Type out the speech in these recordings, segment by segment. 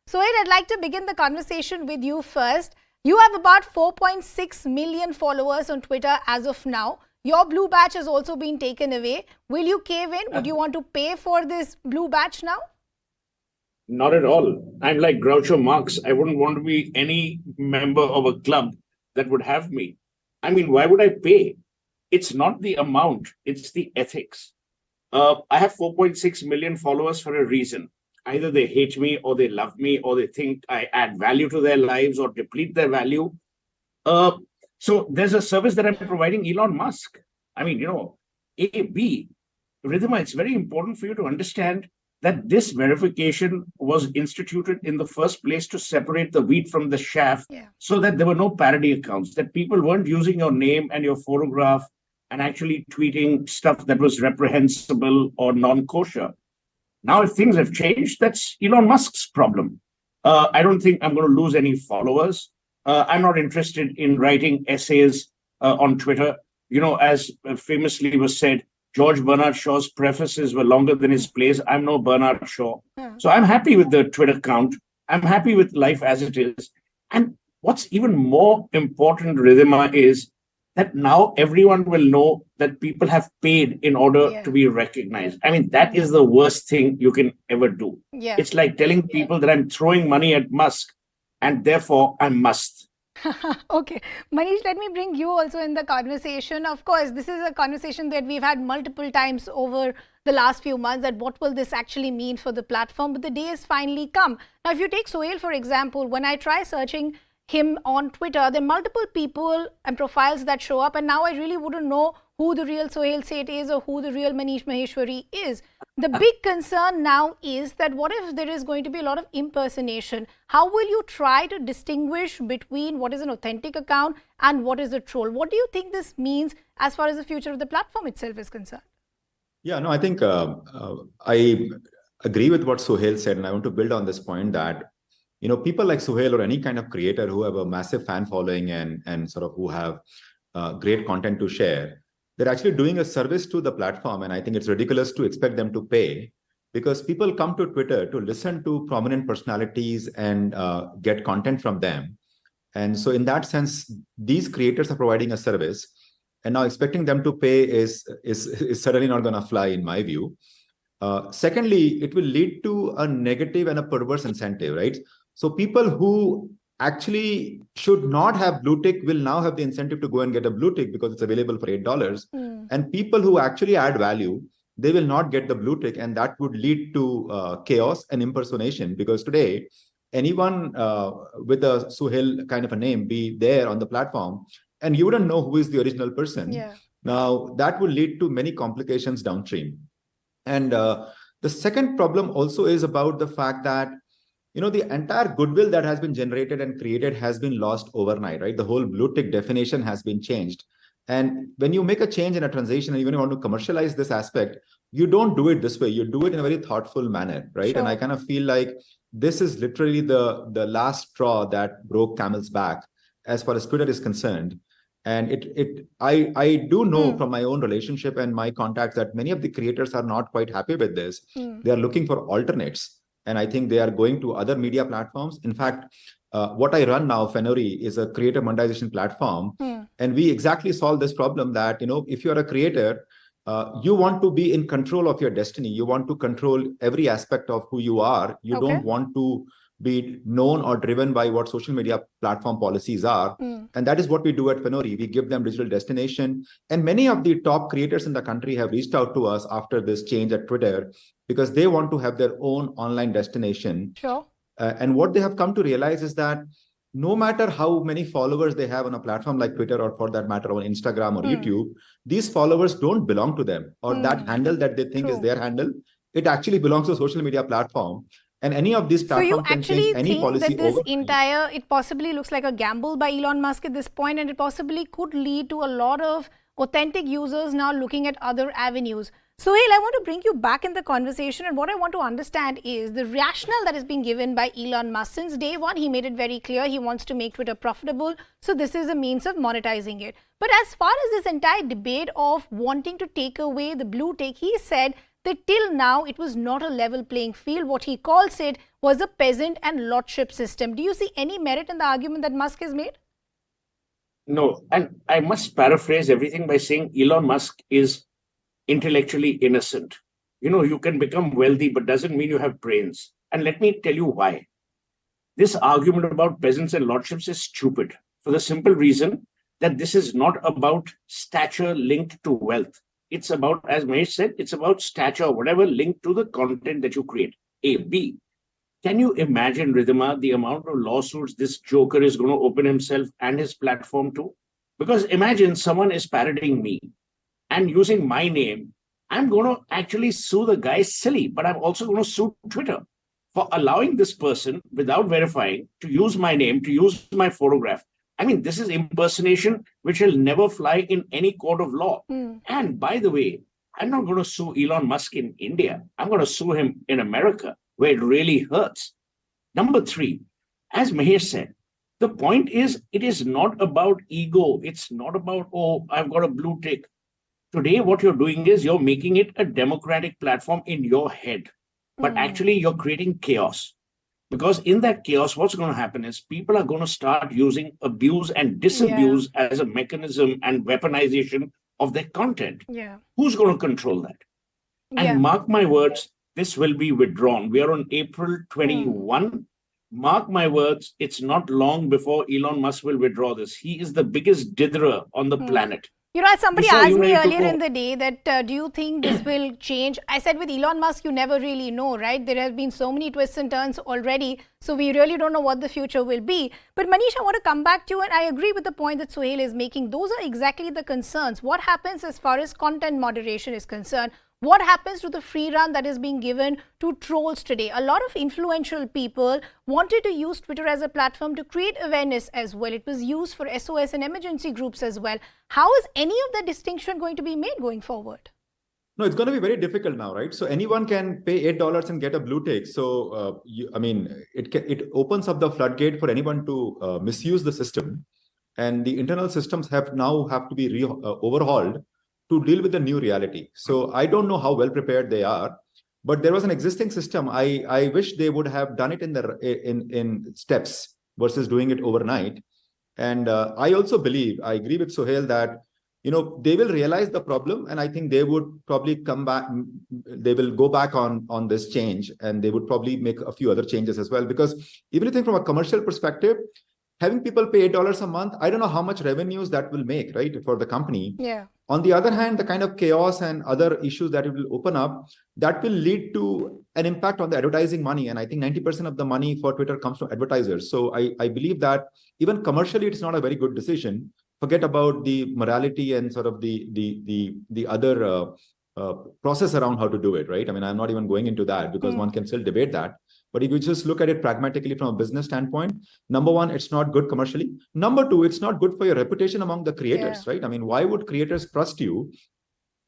Suhel, I'd like to begin the conversation with you first. You have about 4.6 million followers on Twitter as of now. Your blue badge has also been taken away. Will you cave in? Would you want to pay for this blue badge now? Not at all. I'm like Groucho Marx. I wouldn't want to be any member of a club that would have me. I mean, why would I pay? It's not the amount, it's the ethics. I have 4.6 million followers for a reason. Either they hate me or they love me or they think I add value to their lives or deplete their value. So there's a service that I'm providing Elon Musk. I mean, A, B, Ridhima, it's very important for you to understand that this verification was instituted in the first place to separate the wheat from the chaff, so that there were no parody accounts, that people weren't using your name and your photograph and actually tweeting stuff that was reprehensible or non-kosher. Now, if things have changed, that's Elon Musk's problem. I don't think I'm going to lose any followers. I'm not interested in writing essays on Twitter. As famously was said, George Bernard Shaw's prefaces were longer than his plays. I'm no Bernard Shaw. So I'm happy with the Twitter account. I'm happy with life as it is. And what's even more important, Ridhima, is that now everyone will know that people have paid in order to be recognized. I mean, that is the worst thing you can ever do. It's like telling people that I'm throwing money at Musk and therefore I must. Okay. Manish, let me bring you also in the conversation. Of course, this is a conversation that we've had multiple times over the last few months, that what will this actually mean for the platform? But the day has finally come. Now, if you take Suhel, for example, when I try searching him on Twitter, there are multiple people and profiles that show up, and now I really wouldn't know who the real Suhel Seth is or who the real Manish Maheshwari is. The big concern now is that what if there is going to be a lot of impersonation? How will you try to distinguish between what is an authentic account and what is a troll? What do you think this means as far as the future of the platform itself is concerned? Yeah, no, I think I agree with what Suhel said, and I want to build on this point that people like Suhel or any kind of creator who have a massive fan following and sort of who have great content to share, they're actually doing a service to the platform. And I think it's ridiculous to expect them to pay, because people come to Twitter to listen to prominent personalities and get content from them. And so in that sense, these creators are providing a service, and now expecting them to pay is certainly not going to fly in my view. Secondly, it will lead to a negative and a perverse incentive, right? So people who actually should not have blue tick will now have the incentive to go and get a blue tick because it's available for $8. And people who actually add value, they will not get the blue tick, and that would lead to chaos and impersonation, because today anyone with a Suhel kind of a name be there on the platform and you wouldn't know who is the original person. Now that will lead to many complications downstream. And the second problem also is about the fact that the entire goodwill that has been generated and created has been lost overnight, right? The whole blue tick definition has been changed. And when you make a change in a transition and you want to commercialize this aspect, you don't do it this way. You do it in a very thoughtful manner, right? And I kind of feel like this is literally the last straw that broke camel's back as far as Twitter is concerned. And I do know from my own relationship and my contacts that many of the creators are not quite happy with this. They are looking for alternates. And I think they are going to other media platforms. In fact, what I run now, Fenori, is a creator monetization platform. And we exactly solve this problem that, if you're a creator, you want to be in control of your destiny. You want to control every aspect of who you are. You don't want to be known or driven by what social media platform policies are. And that is what we do at Fenori. We give them digital destination. And many of the top creators in the country have reached out to us after this change at Twitter, because they want to have their own online destination. And what they have come to realize is that no matter how many followers they have on a platform like Twitter, or for that matter on Instagram or YouTube, these followers don't belong to them, or that handle that they think is their handle, it actually belongs to a social media platform. And any of these platforms can change any policy. So you actually think that it possibly looks like a gamble by Elon Musk at this point, and it possibly could lead to a lot of authentic users now looking at other avenues. Suhel, I want to bring you back in the conversation, and what I want to understand is the rationale that is being given by Elon Musk. Since day one, he made it very clear he wants to make Twitter profitable, so this is a means of monetizing it. But as far as this entire debate of wanting to take away the blue tick, he said that till now it was not a level playing field. What he calls it was a peasant and lordship system. Do you see any merit in the argument that Musk has made? No, and I must paraphrase everything by saying Elon Musk is intellectually innocent. You can become wealthy, but doesn't mean you have brains. And let me tell you why. This argument about peasants and lordships is stupid for the simple reason that this is not about stature linked to wealth. It's about, as Mahesh said, it's about stature, whatever linked to the content that you create. A. B. Can you imagine, Ridhima, the amount of lawsuits this joker is going to open himself and his platform to? Because imagine someone is parroting me and using my name. I'm going to actually sue the guy silly, but I'm also going to sue Twitter for allowing this person without verifying to use my name, to use my photograph. I mean, this is impersonation which will never fly in any court of law. And by the way, I'm not going to sue Elon Musk in India. I'm going to sue him in America, where it really hurts. Number 3, as Mahesh said, the point is, it is not about ego. It's not about, oh, I've got a blue tick. Today, what you're doing is you're making it a democratic platform in your head, but actually you're creating chaos. Because in that chaos, what's going to happen is people are going to start using abuse and disabuse as a mechanism and weaponization of their content. Who's going to control that? And mark my words, this will be withdrawn. We are on April 21. Mark my words, it's not long before Elon Musk will withdraw this. He is the biggest ditherer on the planet. As somebody asked me earlier in the day that do you think this will change? I said with Elon Musk, you never really know, right? There have been so many twists and turns already. So we really don't know what the future will be. But Manish, I want to come back to you, and I agree with the point that Suhel is making. Those are exactly the concerns. What happens as far as content moderation is concerned? What happens to the free run that is being given to trolls today? A lot of influential people wanted to use Twitter as a platform to create awareness as well. It was used for SOS and emergency groups as well. How is any of the distinction going to be made going forward? No, it's going to be very difficult now, right? So anyone can pay $8 and get a blue tick. So, it opens up the floodgate for anyone to misuse the system. And the internal systems have to be overhauled to deal with the new reality. So I don't know how well prepared they are, but there was an existing system. I wish they would have done it in steps versus doing it overnight. And I also believe, I agree with Suhel that, they will realize the problem, and I think they would probably come back. They will go back on this change, and they would probably make a few other changes as well. Because even if you think from a commercial perspective, having people pay $8 a month, I don't know how much revenues that will make, right, for the company. On the other hand, the kind of chaos and other issues that it will open up, that will lead to an impact on the advertising money. And I think 90% of the money for Twitter comes from advertisers. So I believe that even commercially, it's not a very good decision. Forget about the morality and sort of the other process around how to do it, right? I mean, I'm not even going into that because one can still debate that. But if you just look at it pragmatically from a business standpoint, number one, it's not good commercially. Number two, it's not good for your reputation among the creators, right? I mean, why would creators trust you?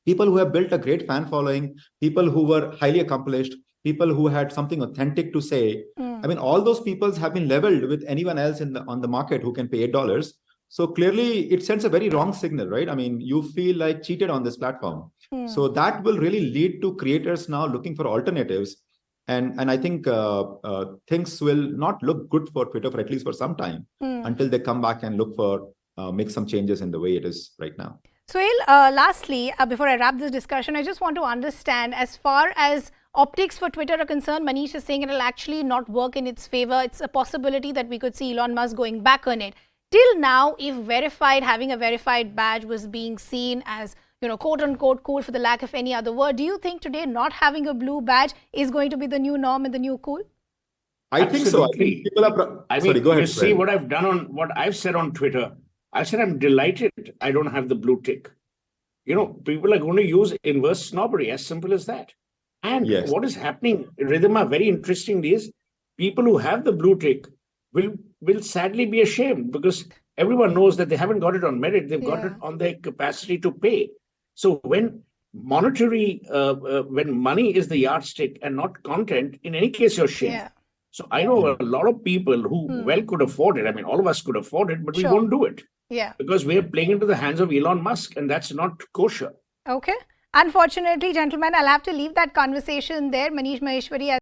People who have built a great fan following, people who were highly accomplished, people who had something authentic to say. I mean, all those people have been leveled with anyone else on the market who can pay $8. So clearly, it sends a very wrong signal, right? I mean, you feel like cheated on this platform. So that will really lead to creators now looking for alternatives. And I think things will not look good for Twitter for at least for some time until they come back and look for make some changes in the way it is right now. Suhel, lastly, before I wrap this discussion, I just want to understand, as far as optics for Twitter are concerned, Manish is saying it will actually not work in its favor. It's a possibility that we could see Elon Musk going back on it. Till now, if having a verified badge was being seen as, quote unquote cool, for the lack of any other word, do you think today not having a blue badge is going to be the new norm and the new cool? I think so. I think people are. Sorry, go ahead. You see what I've done on what I've said on Twitter. I said I'm delighted I don't have the blue tick. People are going to use inverse snobbery, as simple as that. And what is happening, Ridhima, very interestingly, is people who have the blue tick will sadly be ashamed because everyone knows that they haven't got it on merit. They've got it on their capacity to pay. So when money is the yardstick and not content, in any case, you're shamed. So I know a lot of people who well could afford it. I mean, all of us could afford it, but we won't do it. Because we are playing into the hands of Elon Musk, and that's not kosher. Okay. Unfortunately, gentlemen, I'll have to leave that conversation there. Manish Maheshwari,